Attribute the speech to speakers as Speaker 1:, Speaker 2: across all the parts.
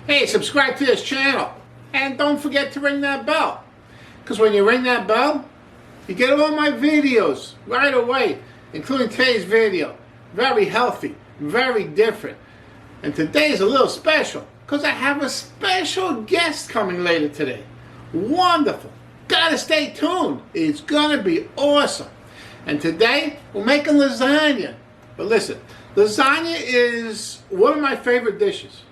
Speaker 1: Hey, subscribe to this channel. And don't forget to ring that bell. Because when you ring that bell, you get all my videos right away, including today's video. Very healthy, very different. And today's a little special because I have a special guest coming later today. Wonderful. Gotta stay tuned. It's gonna be awesome. And today we're making lasagna. But listen, lasagna is one of my favorite dishes.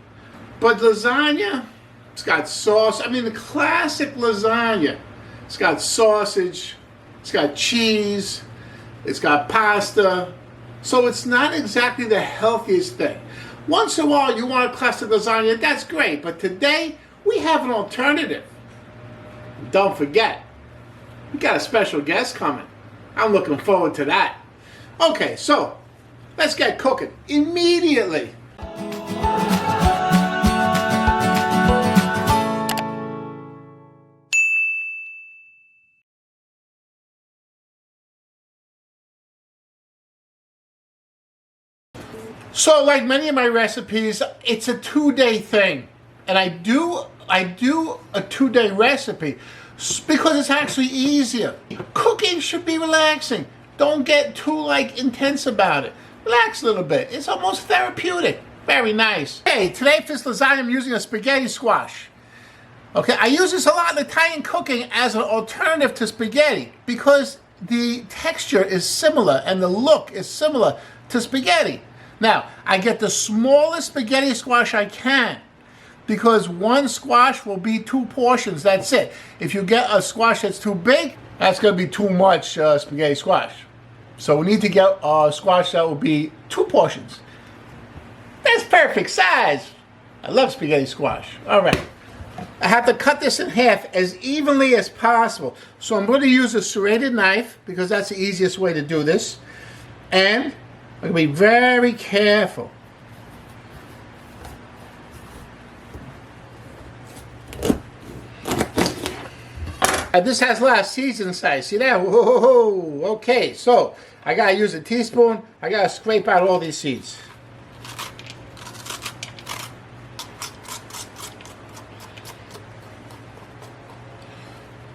Speaker 1: But lasagna, it's got sauce. I mean, the classic lasagna. It's got sausage, it's got cheese, it's got pasta. So it's not exactly the healthiest thing. Once in a while you want a classic lasagna, that's great. But today we have an alternative. Don't forget, we got a special guest coming. I'm looking forward to that. Okay, so let's get cooking immediately. So like many of my recipes, it's a 2-day thing. And I do a 2-day recipe because it's actually easier. Cooking should be relaxing. Don't get too intense about it. Relax a little bit. It's almost therapeutic. Very nice. Hey, today for this lasagna I'm using a spaghetti squash. Okay, I use this a lot in Italian cooking as an alternative to spaghetti because the texture is similar and the look is similar to spaghetti. Now, I get the smallest spaghetti squash I can because one squash will be 2 portions. That's it. If you get a squash that's too big, that's going to be too much spaghetti squash. So we need to get a squash that will be 2 portions. That's perfect size. I love spaghetti squash. All right. I have to cut this in half as evenly as possible. So I'm going to use a serrated knife because that's the easiest way to do this. And I'm going to be very careful. This has a lot of seeds inside. See that? Whoa. Okay, so I got to use a teaspoon. I got to scrape out all these seeds.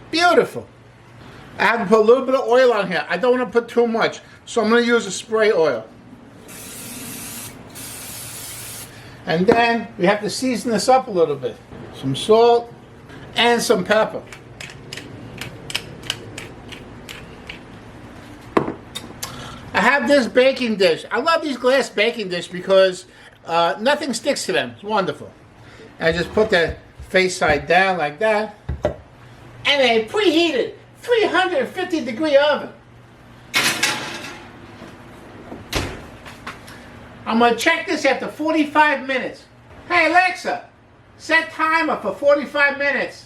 Speaker 1: Beautiful. I have to put a little bit of oil on here. I don't want to put too much, so I'm going to use a spray oil. And then we have to season this up a little bit. Some salt and some pepper. I have this baking dish. I love these glass baking dish because nothing sticks to them. It's wonderful. And I just put the face side down like that. And a preheated 350-degree oven. I'm going to check this after 45 minutes. Hey Alexa, set timer for 45 minutes.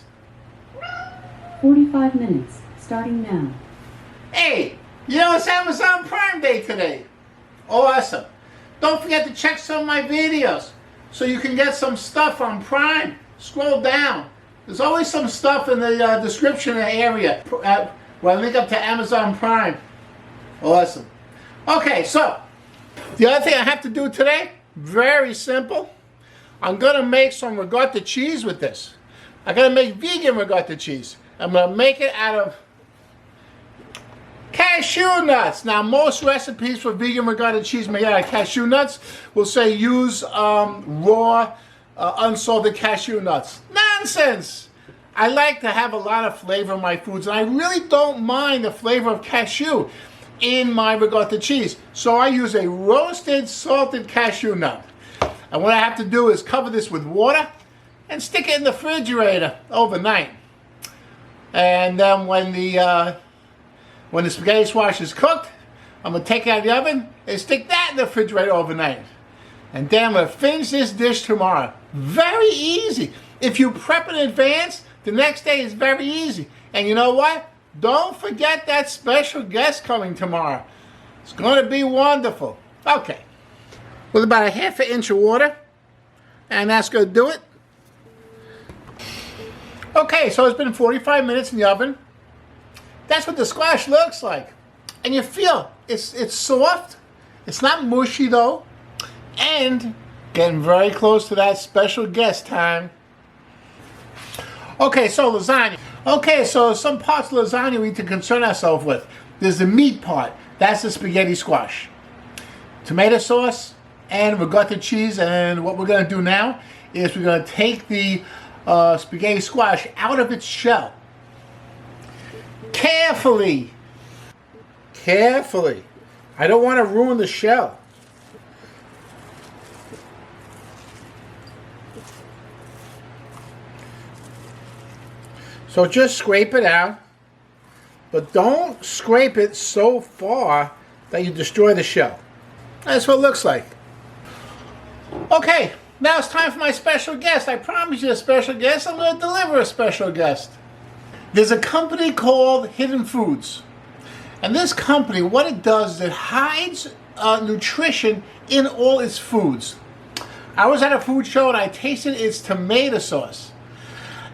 Speaker 2: 45 minutes, starting now.
Speaker 1: Hey, you know it's Amazon Prime Day today. Awesome. Don't forget to check some of my videos so you can get some stuff on Prime. Scroll down. There's always some stuff in the description area where I link up to Amazon Prime. Awesome. Okay, so the other thing I have to do today, very simple. I'm going to make some ricotta cheese with this. I'm going to make vegan ricotta cheese. I'm going to make it out of cashew nuts. Now, most recipes for vegan ricotta cheese made out of cashew nuts will say use raw, unsalted cashew nuts. Nonsense! I like to have a lot of flavor in my foods, and I really don't mind the flavor of cashew in my ricotta cheese. So I use a roasted, salted cashew nut. And what I have to do is cover this with water and stick it in the refrigerator overnight. And then when the spaghetti squash is cooked, I'm going to take it out of the oven and stick that in the refrigerator overnight. And then I'm going to finish this dish tomorrow. Very easy. If you prep in advance, the next day is very easy. And you know what? Don't forget that special guest coming tomorrow. It's going to be wonderful. Okay. With about a ½ inch of water. And that's going to do it. Okay, so it's been 45 minutes in the oven. That's what the squash looks like. And you feel it's soft. It's not mushy though. And Getting very close to that special guest time. Okay, so lasagna. Okay, so some parts of lasagna we need to concern ourselves with. There's the meat part. That's the spaghetti squash. Tomato sauce and ricotta cheese. And what we're going to do now is we're going to take the spaghetti squash out of its shell. Carefully. Carefully. I don't want to ruin the shell. So just scrape it out, but don't scrape it so far that you destroy the shell. That's what it looks like. Okay, now it's time for my special guest. I promised you a special guest. I'm going to deliver a special guest. There's a company called Hidden Foods. And this company, what it does is it hides nutrition in all its foods. I was at a food show and I tasted its tomato sauce.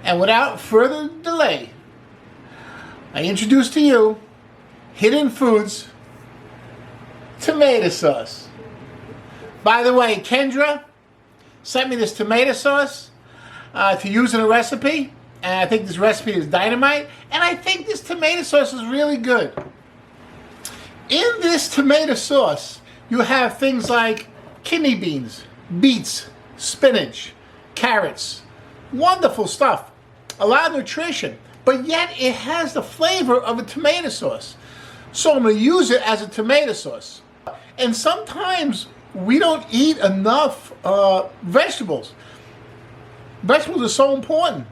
Speaker 1: And without further delay, I introduce to you Hidden Foods tomato sauce. By the way, Kendra sent me this tomato sauce to use in a recipe. And I think this recipe is dynamite. And I think this tomato sauce is really good. In this tomato sauce, you have things like kidney beans, beets, spinach, carrots. Wonderful stuff. A lot of nutrition. But yet it has the flavor of a tomato sauce. So I'm going to use it as a tomato sauce. And sometimes we don't eat enough vegetables. Vegetables are so important.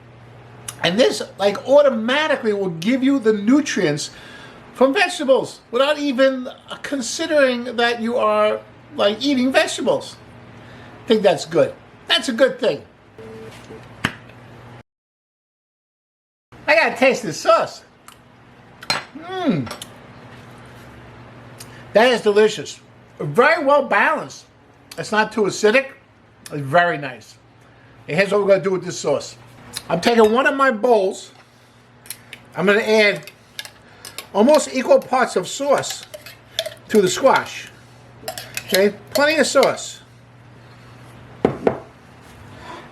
Speaker 1: And this like automatically will give you the nutrients from vegetables without even considering that you are like eating vegetables. I think that's good. That's a good thing. I gotta taste this sauce. That is delicious. Very well balanced. It's not too acidic. It's very nice. And here's what we're gonna do with this sauce. I'm taking one of my bowls. I'm gonna add almost equal parts of sauce to the squash. Okay, plenty of sauce.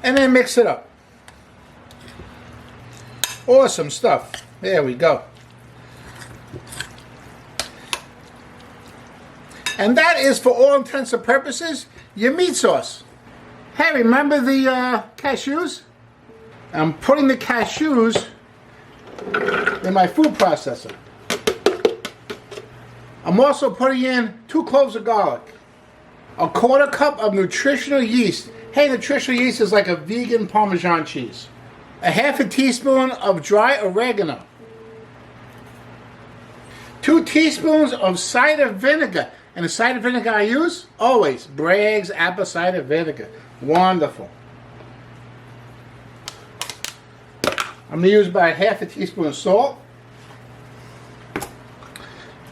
Speaker 1: And then mix it up. Awesome stuff. There we go. And that is, for all intents and purposes, your meat sauce. Hey, remember the cashews? I'm putting the cashews in my food processor. I'm also putting in 2 cloves of garlic, a 1/4 cup of nutritional yeast. Hey, nutritional yeast is like a vegan Parmesan cheese. A 1/2 teaspoon of dry oregano. 2 teaspoons of cider vinegar. And the cider vinegar I use, always, Bragg's apple cider vinegar. Wonderful. I'm going to use about 1/2 teaspoon of salt.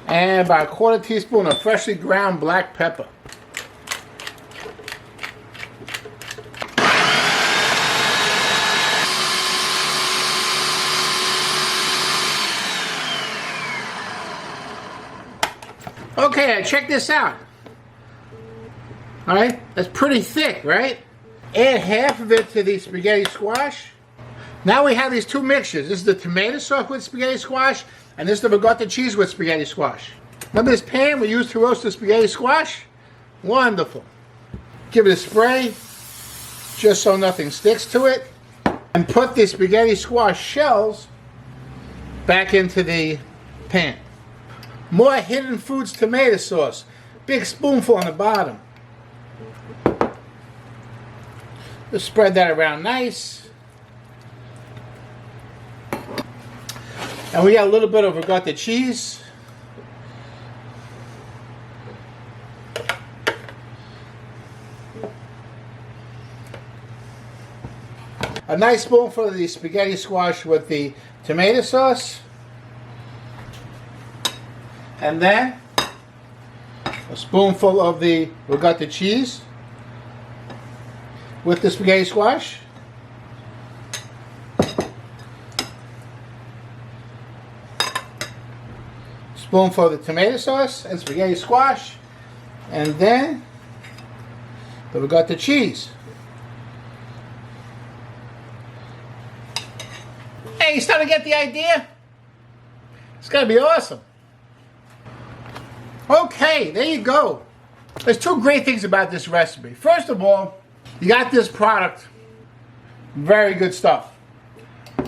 Speaker 1: And about 1/4 teaspoon of freshly ground black pepper. Okay, check this out. Alright, that's pretty thick, right? Add 1/2 of it to the spaghetti squash. Now we have these 2 mixtures. This is the tomato sauce with spaghetti squash, and this is the ricotta cheese with spaghetti squash. Remember this pan we used to roast the spaghetti squash? Wonderful. Give it a spray, just so nothing sticks to it. And put the spaghetti squash shells back into the pan. More Hidden Foods tomato sauce. Big spoonful on the bottom. Just spread that around nice. And we got a little bit of ricotta cheese. A nice spoonful of the spaghetti squash with the tomato sauce. And then a spoonful of the ricotta cheese with the spaghetti squash. Spoonful of the tomato sauce and spaghetti squash. And then Then we got the cheese. Hey, you starting to get the idea? It's gonna be awesome. Okay, there you go. There's two great things about this recipe. First of all, you got this product. Very good stuff.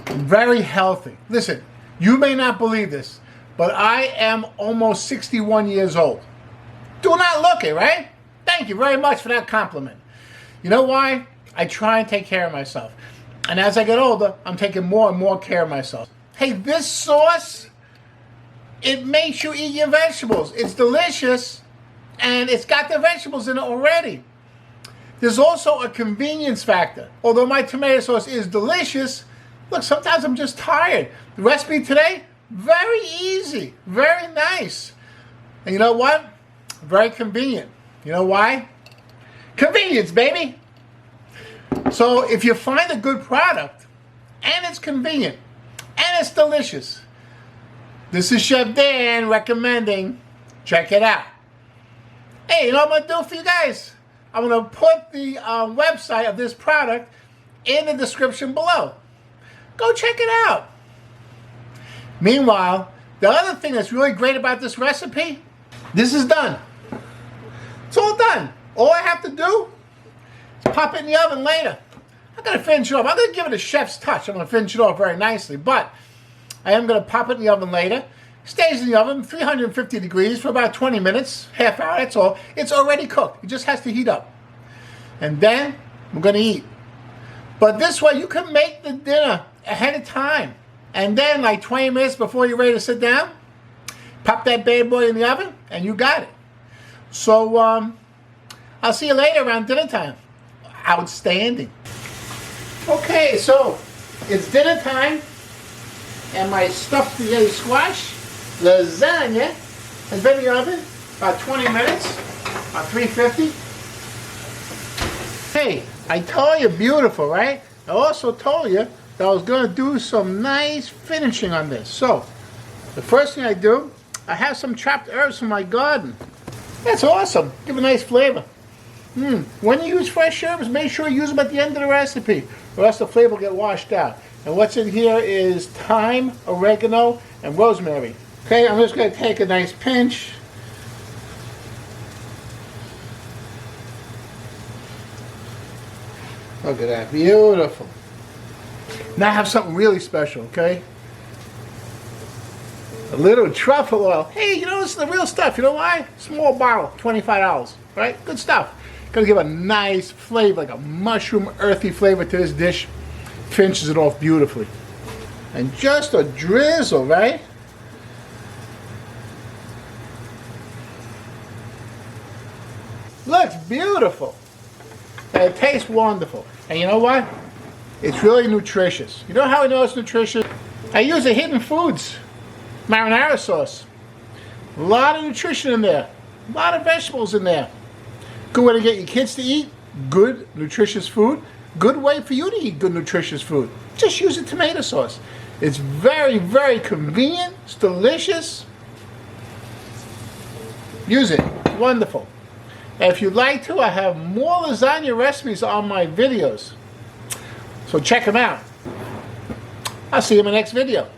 Speaker 1: Very healthy. Listen, you may not believe this, but I am almost 61 years old. Do not look it, right? Thank you very much for that compliment. You know why? I try and take care of myself. And as I get older, I'm taking more and more care of myself. Hey, this sauce, it makes you eat your vegetables. It's delicious, and it's got the vegetables in it already. There's also a convenience factor. Although my tomato sauce is delicious, look, sometimes I'm just tired. The recipe today, very easy, very nice. And you know what? Very convenient. You know why? Convenience, baby. So if you find a good product, and it's convenient, and it's delicious, this is Chef Dan recommending, check it out. Hey, you know what I'm going to do for you guys? I'm going to put the website of this product in the description below. Go check it out. Meanwhile, the other thing that's really great about this recipe, this is done. It's all done. All I have to do is pop it in the oven later. I'm going to finish it off. I'm going to give it a chef's touch. I'm going to finish it off very nicely, but I am going to pop it in the oven later. Stays in the oven, 350 degrees for about 20 minutes, half hour, that's all. It's already cooked. It just has to heat up. And then we're going to eat. But this way, you can make the dinner ahead of time. And then, like 20 minutes before you're ready to sit down, pop that bad boy in the oven, and you got it. So, I'll see you later around dinner time. Outstanding. Okay, so it's dinner time, and my stuffed spaghetti squash lasagna has been in the oven about 20 minutes on 350. Hey, I told you, beautiful, right? I also told you that I was going to do some nice finishing on this. So, the first thing I do, I have some chopped herbs from my garden. That's awesome. Give a nice flavor. When you use fresh herbs, make sure you use them at the end of the recipe, or else the flavor will get washed out. And what's in here is thyme, oregano, and rosemary. Okay, I'm just going to take a nice pinch. Look at that, beautiful. Now I have something really special, okay? A little truffle oil. Hey, you know, this is the real stuff. You know why? Small bottle, $25, right? Good stuff. Gonna give a nice flavor, like a mushroom, earthy flavor to this dish. Finishes it off beautifully. And just a drizzle, right? Looks beautiful. And it tastes wonderful. And you know what? It's really nutritious. You know how I know it's nutritious? I use a Hidden Foods marinara sauce. A lot of nutrition in there. A lot of vegetables in there. Good way to get your kids to eat good, nutritious food. Good way for you to eat good, nutritious food. Just use a tomato sauce. It's very, very convenient. It's delicious. Use it. Wonderful. And if you'd like to, I have more lasagna recipes on my videos. So check them out. I'll see you in my next video.